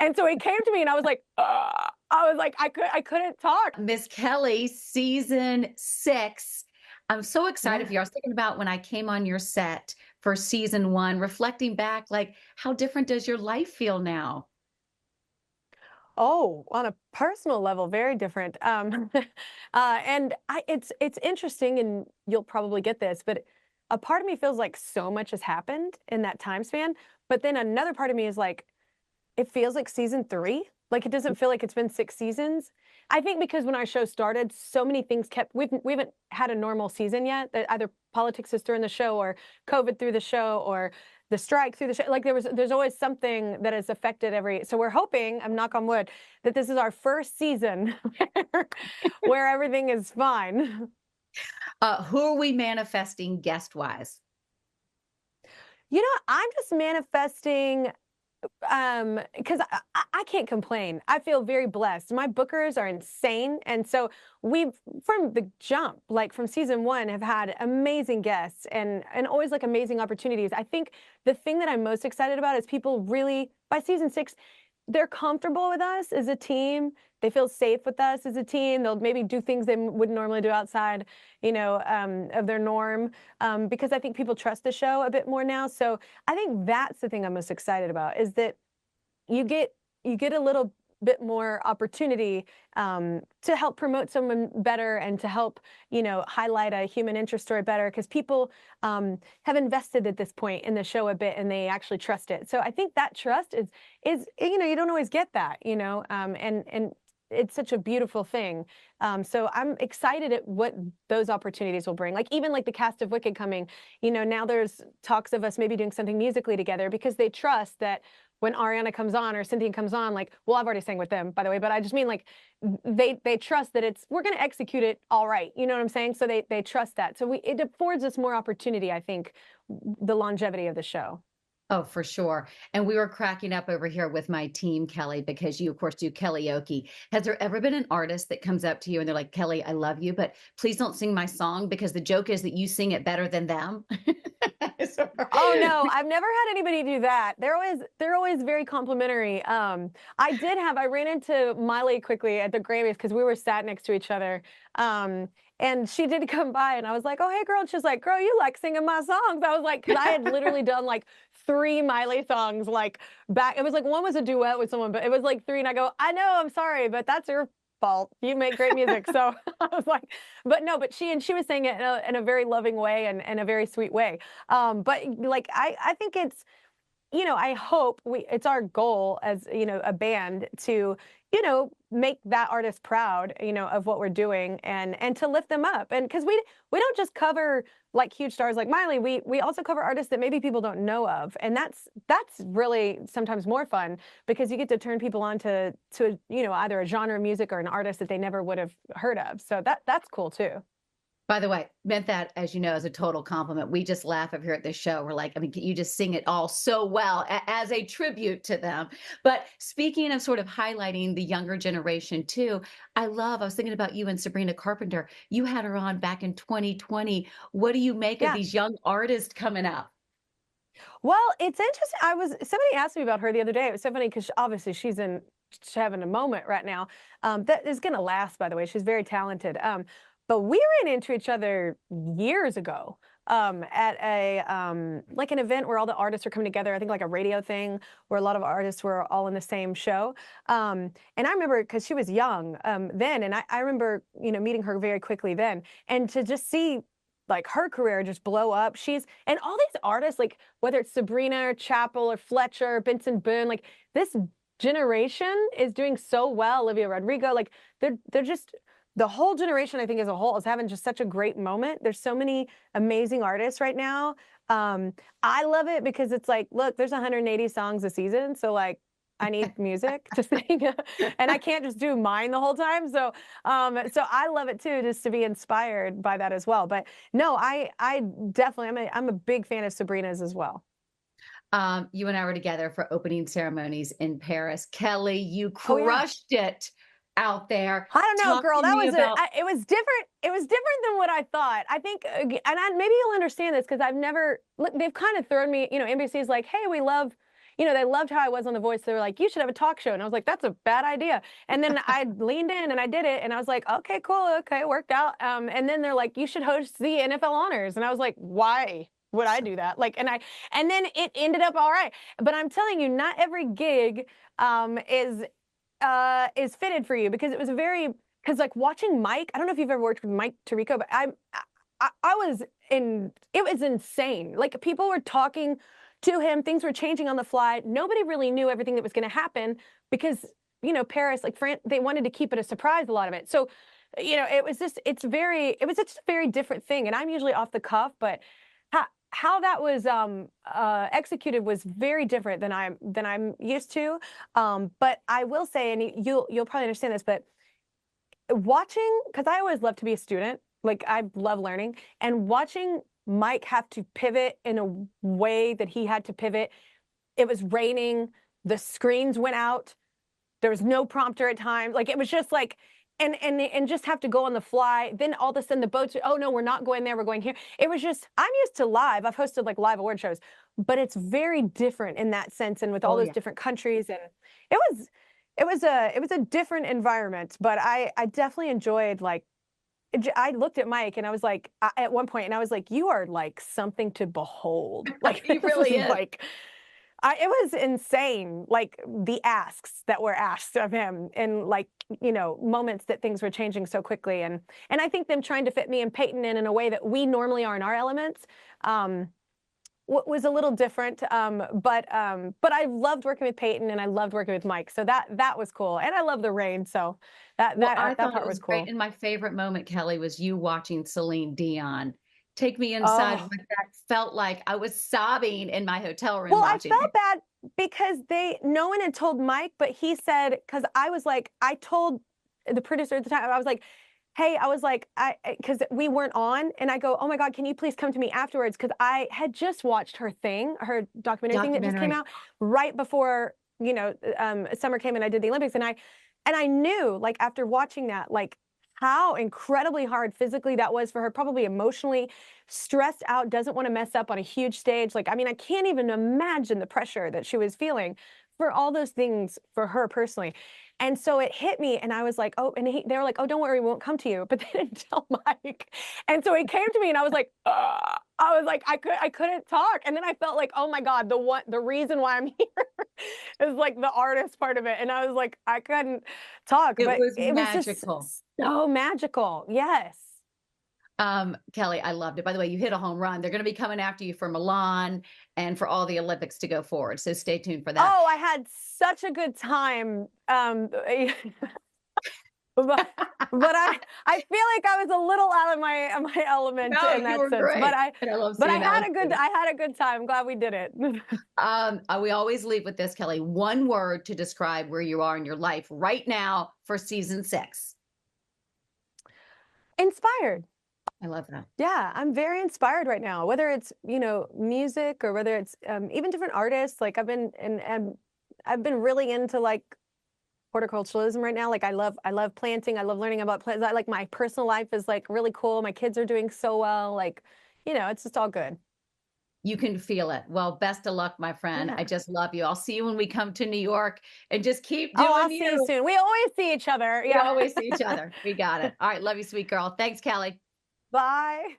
And so he came to me and I was like, I was like, I couldn't talk. Miss Kelly, season 6. I'm so excited Yeah. for you. I was thinking about when I came on your set for season 1, reflecting back, like, how different does your life feel now? Oh, on a personal level, very different. And it's interesting, and you'll probably get this, but a part of me feels like so much has happened in that time span. But then another part of me is like, it feels like season 3. Like, it doesn't feel like it's been 6 seasons. I think because when our show started, so many things kept we haven't had a normal season yet, that either politics is through the show or COVID through the show or the strike through the show. Like, there's always something that has affected every so we're hoping, I'm knock on wood, that this is our first season where everything is fine. Who are we manifesting guest-wise? You know, I'm just manifesting. Because I can't complain. I feel very blessed. My bookers are insane, and so we've from the jump, like from season 1, have had amazing guests and always like amazing opportunities. I think the thing that I'm most excited about is people really by season 6, they're comfortable with us as a team. They feel safe with us as a team. They'll maybe do things they wouldn't normally do outside, of their norm, because I think people trust the show a bit more now. So I think that's the thing I'm most excited about is that you get you get a little bit more opportunity to help promote someone better and to help highlight a human interest story better because people have invested at this point in the show a bit and they actually trust it. So I think that trust is you don't always get that, and it's such a beautiful thing. So I'm excited at what those opportunities will bring. Like even like the cast of Wicked coming, now there's talks of us maybe doing something musically together because they trust that when Ariana comes on or Cynthia comes on, like, well, I've already sang with them, by the way, but I just mean like they trust that we're going to execute it all right. You know what I'm saying? So they trust that. So it affords us more opportunity, I think, the longevity of the show. Oh, for sure. And we were cracking up over here with my team, Kelly, because you, of course, do Kellyoke. Has there ever been an artist that comes up to you and they're like, Kelly, I love you, but please don't sing my song because the joke is that you sing it better than them? So- Oh no, I've never had anybody do that. They're always very complimentary. I ran into Miley quickly at the Grammys because we were sat next to each other. And she did come by and I was like, oh hey girl. And she's like, girl, you like singing my songs. I was like, because I had literally done like 3 Miley songs like back. It was like one was a duet with someone, but it was like 3. And I go, I know, I'm sorry, but that's your fault. You make great music. So I was like, but no, but she was saying it in a very loving way and a very sweet way. But like I think I hope it's our goal as, a band to, make that artist proud, of what we're doing and to lift them up. And because we don't just cover like huge stars like Miley, we also cover artists that maybe people don't know of. And that's really sometimes more fun because you get to turn people on to either a genre of music or an artist that they never would have heard of. So that's cool too. By the way, meant that, as you know, as a total compliment. We just laugh up here at this show. We're like, I mean, you just sing it all so well as a tribute to them. But speaking of sort of highlighting the younger generation too, I was thinking about you and Sabrina Carpenter. You had her on back in 2020. What do you make of Yeah. these young artists coming up? Well, it's interesting. Somebody asked me about her the other day. It was so funny because obviously she's having a moment right now. That is going to last, by the way. She's very talented. But we ran into each other years ago at like an event where all the artists are coming together. I think like a radio thing where a lot of artists were all in the same show. And I remember because she was young then, and I remember meeting her very quickly then, and to just see like her career just blow up. And all these artists, like whether it's Sabrina or Chappell or Fletcher, Benson Boone, like this generation is doing so well. Olivia Rodrigo, like they're just the whole generation, I think, as a whole is having just such a great moment. There's so many amazing artists right now. I love it because it's like, look, there's 180 songs a season, so like I need music to sing, and I can't just do mine the whole time. So I love it too, just to be inspired by that as well. But no, I definitely I'm a big fan of Sabrina's as well. You and I were together for opening ceremonies in Paris. Kelly, you Oh yeah. crushed it out there. I don't know, Talk girl. to me about It was different. It was different than what I thought. I think, maybe you'll understand this because I've never look. They've kind of thrown me. NBC's like, hey, we love, they loved how I was on The Voice. They were like, you should have a talk show. And I was like, that's a bad idea. And then I leaned in and I did it. And I was like, okay, cool. Okay, it worked out. And then they're like, you should host the NFL honors. And I was like, why would I do that? Like, and then it ended up all right. But I'm telling you, not every gig is fitted for you, because it was a very, because like watching Mike, I don't know if you've ever worked with Mike Tirico, but I was it was insane. Like people were talking to him, things were changing on the fly. Nobody really knew everything that was going to happen because, Paris, like France, they wanted to keep it a surprise, a lot of it. So, it was just, it was just a very different thing. And I'm usually off the cuff, but how that was executed was very different than I'm used to. But I will say, and you'll probably understand this, but watching, because I always love to be a student, like I love learning, and watching Mike have to pivot in a way that he had to pivot. It was raining, the screens went out, there was no prompter at times. Like it was just like, and just have to go on the fly. Then all of a sudden the boats, oh no, we're not going there, we're going here. It was just, I'm used to live. I've hosted like live award shows, but it's very different in that sense, and with all Oh those yeah. different countries, and it was a different environment. But I definitely enjoyed, like, I looked at Mike and I was like, at one point, and I was like, you are like something to behold. Like He this really is is. like, it was insane, like the asks that were asked of him, and like, moments that things were changing so quickly. And I think them trying to fit me and Peyton in a way that we normally are in our elements, was a little different. But I loved working with Peyton and I loved working with Mike. So that was cool. And I love the rain. So that Well, that I that thought it part was was great, cool. and my favorite moment, Kelly, was you watching Celine Dion take me inside Oh, what that felt like. I was sobbing in my hotel room well, I watching felt it. bad because no one had told Mike, but he said, because I was like, I told the producer at the time, I was like, hey, I was like, because we weren't on, and I go, oh my God, can you please come to me afterwards? Because I had just watched her documentary thing that just came Documentary. out right before, summer came and I did the Olympics, and I knew, like, after watching that, like, how incredibly hard physically that was for her, probably emotionally stressed out, doesn't want to mess up on a huge stage. Like, I mean, I can't even imagine the pressure that she was feeling for all those things for her personally. And so it hit me, and I was like, oh, and they were like, oh, don't worry, we won't come to you. But they didn't tell Mike. And so he came to me, and I was like, I was like, I couldn't talk. And then I felt like, oh my God, the reason why I'm here is like the artist part of it. And I was like, I couldn't talk, It but was it was just magical. so magical. Yes. Kelly, I loved it. By the way, you hit a home run. They're going to be coming after you for Milan and for all the Olympics to go forward. So stay tuned for that. Oh, I had such a good time. But I feel like I was a little out of my element No, in you that were sense. But great. I And I love but I seeing that had one a good too. I had a good time. I'm glad we did it. We always leave with this, Kelly. One word to describe where you are in your life right now for season 6. Inspired. I love that. Yeah, I'm very inspired right now, whether it's, music, or whether it's even different artists. Like and I've been really into like horticulturalism right now. Like I love planting. I love learning about plants. Like my personal life is like really cool. My kids are doing so well. Like, it's just all good. You can feel it. Well, best of luck, my friend. I Yeah. just love you. I'll see you when we come to New York and just keep Oh, doing I'll see you you. soon. We always see each other. We Yeah. always see each other. We got it. All right. Love you, sweet girl. Thanks, Kelly. Bye.